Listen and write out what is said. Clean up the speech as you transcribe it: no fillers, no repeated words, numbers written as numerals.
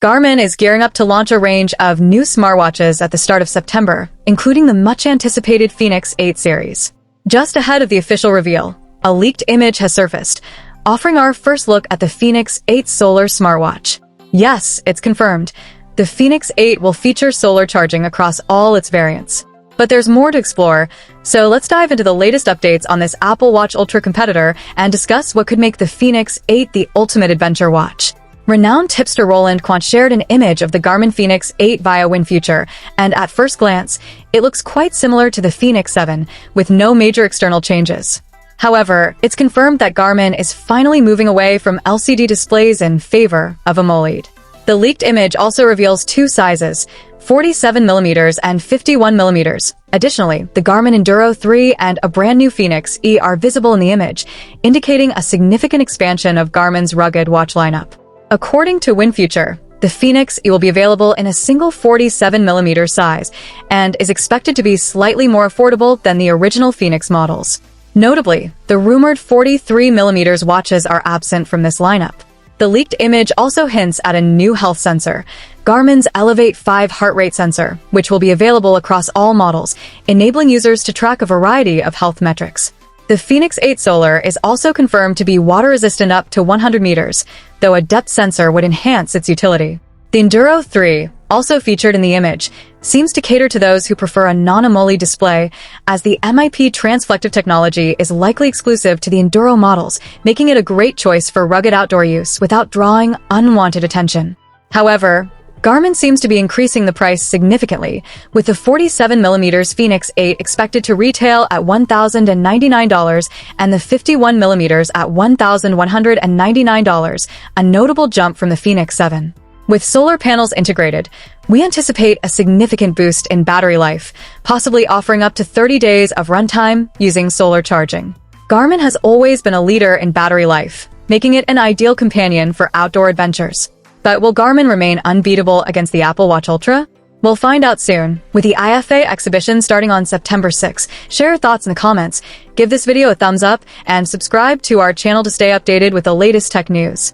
Garmin is gearing up to launch a range of new smartwatches at the start of September, including the much-anticipated Fenix 8 series. Just ahead of the official reveal, a leaked image has surfaced, offering our first look at the Fenix 8 solar smartwatch. Yes, it's confirmed. The Fenix 8 will feature solar charging across all its variants. But there's more to explore, so let's dive into the latest updates on this Apple Watch Ultra competitor and discuss what could make the Fenix 8 the ultimate adventure watch. Renowned tipster Roland Quant shared an image of the Garmin Fenix 8 via WinFuture, and at first glance, it looks quite similar to the Fenix 7, with no major external changes. However, it's confirmed that Garmin is finally moving away from LCD displays in favor of AMOLED. The leaked image also reveals two sizes, 47mm and 51mm. Additionally, the Garmin Enduro 3 and a brand new Fenix E are visible in the image, indicating a significant expansion of Garmin's rugged watch lineup. According to WinFuture, the Fenix E will be available in a single 47mm size and is expected to be slightly more affordable than the original Fenix models. Notably, the rumored 43mm watches are absent from this lineup. The leaked image also hints at a new health sensor, Garmin's Elevate 5 heart rate sensor, which will be available across all models, enabling users to track a variety of health metrics. The Fenix 8 Solar is also confirmed to be water-resistant up to 100 meters, though a depth sensor would enhance its utility. The Enduro 3, also featured in the image, seems to cater to those who prefer a non-AMOLED display, as the MIP transflective technology is likely exclusive to the Enduro models, making it a great choice for rugged outdoor use without drawing unwanted attention. However, Garmin seems to be increasing the price significantly, with the 47mm Fenix 8 expected to retail at $1,099 and the 51mm at $1,199, a notable jump from the Fenix 7. With solar panels integrated, we anticipate a significant boost in battery life, possibly offering up to 30 days of runtime using solar charging. Garmin has always been a leader in battery life, making it an ideal companion for outdoor adventures. But will Garmin remain unbeatable against the Apple Watch Ultra? We'll find out soon, with the IFA exhibition starting on September 6. Share your thoughts in the comments, give this video a thumbs up, and subscribe to our channel to stay updated with the latest tech news.